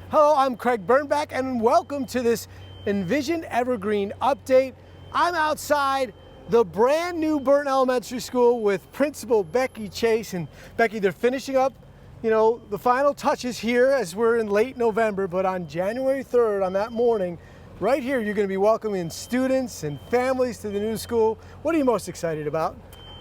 Hello, I'm Craig Birnbach, and welcome to this Envision Evergreen update. I'm outside the brand new Burton Elementary School with Principal Becki Chase. And Becki, they're finishing up, the final touches here as we're in late November, but on January 3rd, on that morning, right here, you're going to be welcoming students and families to the new school. What are you most excited about?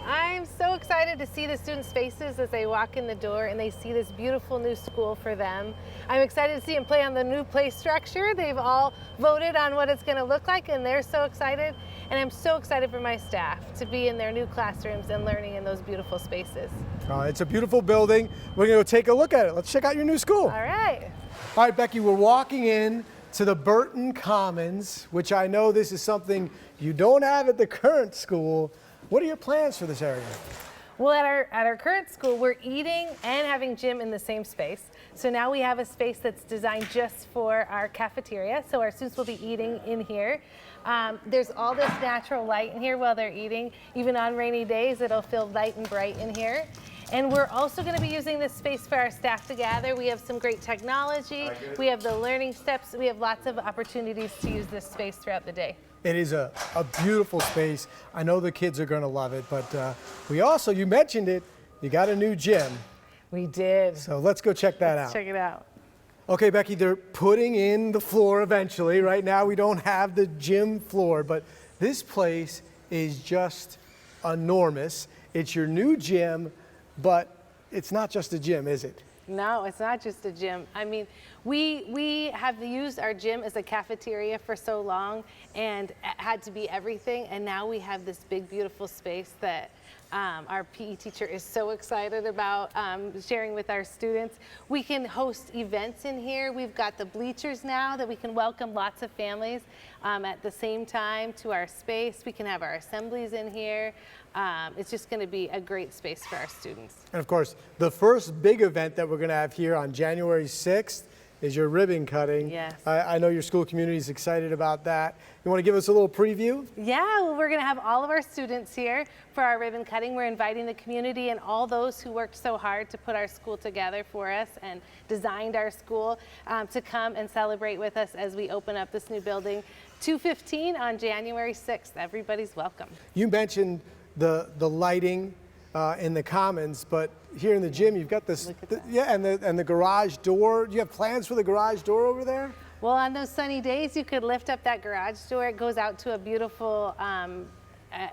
I'm so excited to see the students' faces as they walk in the door and they see this beautiful new school for them. I'm excited to see them play on the new play structure. They've all voted on what it's going to look like, and they're so excited. And I'm so excited for my staff to be in their new classrooms and learning in those beautiful spaces. It's a beautiful building. We're going to go take a look at it. Let's check out your new school. All right. All right, Becki, we're walking in to the Burton Commons, which I know this is something you don't have at the current school. What are your plans for this area? Well, at our current school, we're eating and having gym in the same space. So now we have a space that's designed just for our cafeteria. So our students will be eating in here. There's all this natural light in here while they're eating. Even on rainy days, it'll feel light and bright in here. And we're also going to be using this space for our staff to gather. We have some great technology. We have the learning steps. We have lots of opportunities to use this space throughout the day. It is a beautiful space. I know the kids are going to love it, but we also, you mentioned it, you got a new gym. We did. So let's go check that out. Check it out. Okay, Becki, they're putting in the floor eventually. Right now we don't have the gym floor, but this place is just enormous. It's your new gym, but it's not just a gym, is it? No, it's not just a gym. I mean, we have used our gym as a cafeteria for so long and it had to be everything. And now we have this big, beautiful space that our PE teacher is so excited about sharing with our students. We can host events in here. We've got the bleachers now that we can welcome lots of families at the same time to our space. We can have our assemblies in here. It's just going to be a great space for our students. And of course, the first big event that we're going to have here on January 6th is your ribbon cutting. Yes. I know your school community is excited about that. You want to give us a little preview? Yeah, well, we're going to have all of our students here for our ribbon cutting. We're inviting the community and all those who worked so hard to put our school together for us and designed our school to come and celebrate with us as we open up this new building. 2:15 on January 6th. Everybody's welcome. You mentioned the lighting in the Commons, but here in the gym you've got this, and the garage door. Do you have plans for the garage door over there? Well, on those sunny days, you could lift up that garage door. It goes out to a beautiful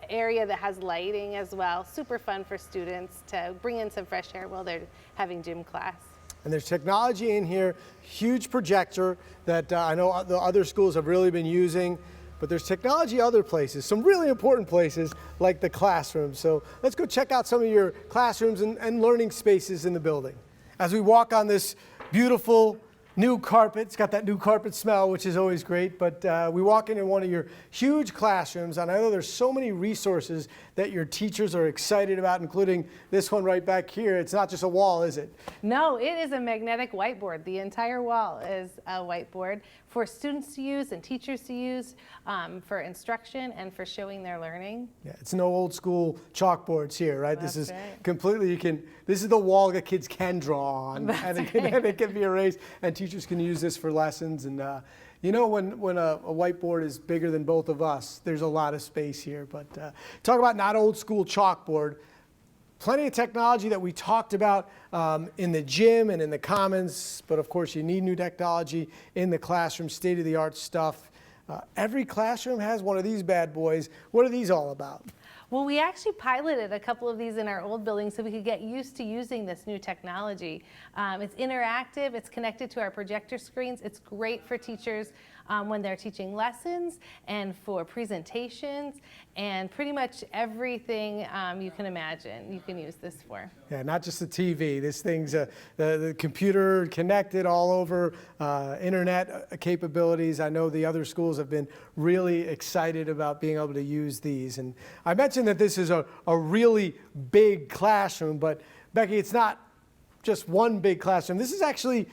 area that has lighting as well. Super fun for students to bring in some fresh air while they're having gym class. And there's technology in here, huge projector that I know the other schools have really been using. But there's technology other places, some really important places like the classrooms. So let's go check out some of your classrooms and learning spaces in the building. As we walk on this beautiful new carpet, it's got that new carpet smell, which is always great, but we walk into one of your huge classrooms, and I know there's so many resources that your teachers are excited about, including this one right back here. It's not just a wall, is it? No, it is a magnetic whiteboard. The entire wall is a whiteboard for students to use and teachers to use for instruction and for showing their learning. Yeah, it's no old school chalkboards here, right? That's this is right. completely, this is the wall that kids can draw on, and it can be erased, and teachers can use this for lessons. And when a whiteboard is bigger than both of us, there's a lot of space here. But talk about not old school chalkboard. Plenty of technology that we talked about in the gym and in the Commons, but of course you need new technology in the classroom, state-of-the-art stuff. Every classroom has one of these bad boys. What are these all about? Well, we actually piloted a couple of these in our old building so we could get used to using this new technology. It's interactive, it's connected to our projector screens. It's great for teachers when they're teaching lessons and for presentations and pretty much everything you can imagine you can use this for. Yeah, not just the TV. This thing's the computer connected all over, internet capabilities. I know the other schools have been really excited about being able to use these. And I mentioned that this is a really big classroom, but Becki, it's not just one big classroom. This is actually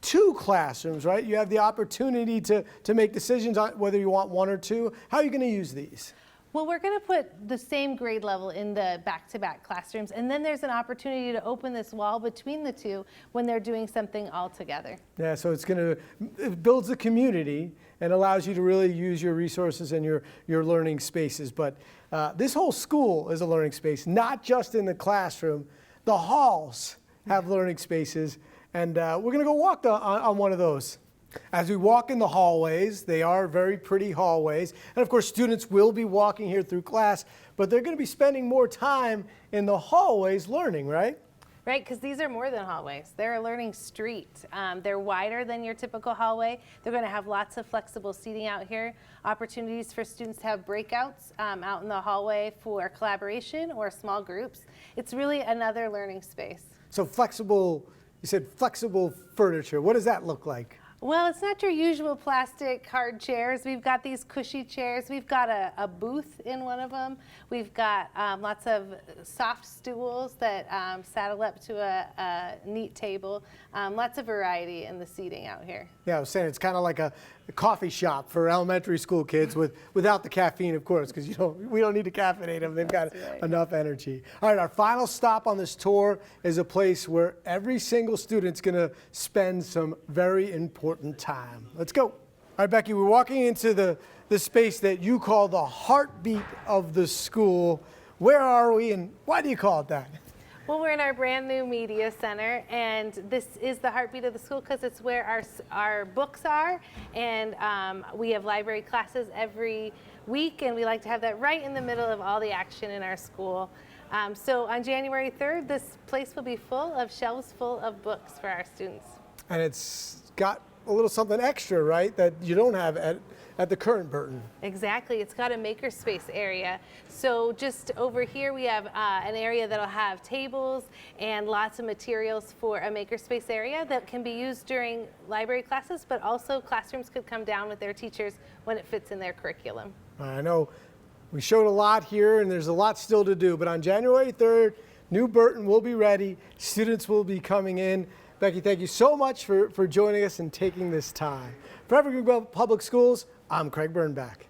two classrooms, right? You have the opportunity to make decisions on whether you want one or two. How are you going to use these? Well, we're going to put the same grade level in the back-to-back classrooms, and then there's an opportunity to open this wall between the two when they're doing something all together. Yeah, so it builds a community and allows you to really use your resources and your learning spaces. But this whole school is a learning space, not just in the classroom. The halls have learning spaces, and we're going to go walk on one of those. As we walk in the hallways, they are very pretty hallways. And of course, students will be walking here through class, but they're going to be spending more time in the hallways learning, right? Right, because these are more than hallways. They're a learning street. They're wider than your typical hallway. They're going to have lots of flexible seating out here, opportunities for students to have breakouts out in the hallway for collaboration or small groups. It's really another learning space. So flexible, you said flexible furniture. What does that look like? Well, it's not your usual plastic hard chairs. We've got these cushy chairs. We've got a booth in one of them. We've got lots of soft stools that saddle up to a neat table. Lots of variety in the seating out here. Yeah, I was saying it's kind of like a coffee shop for elementary school kids without the caffeine, of course, because we don't need to caffeinate them. They've got enough energy. All right, our final stop on this tour is a place where every single student's going to spend some very important time. Let's go. All right, Becky, we're walking into the space that you call the heartbeat of the school. Where are we, and why do you call it that? Well, we're in our brand new media center, and this is the heartbeat of the school because it's where our books are, and we have library classes every week, and we like to have that right in the middle of all the action in our school. So on January 3rd, this place will be full of shelves full of books for our students. And it's got a little something extra, right, that you don't have at the current Burton. Exactly. It's got a makerspace area. So just over here we have an area that'll have tables and lots of materials for a makerspace area that can be used during library classes, but also classrooms could come down with their teachers when it fits in their curriculum. I know we showed a lot here and there's a lot still to do, but on January 3rd, New Burton will be ready. Students will be coming in. Becky, thank you so much for joining us and taking this time. For Evergreen Public Schools, I'm Craig Burnback.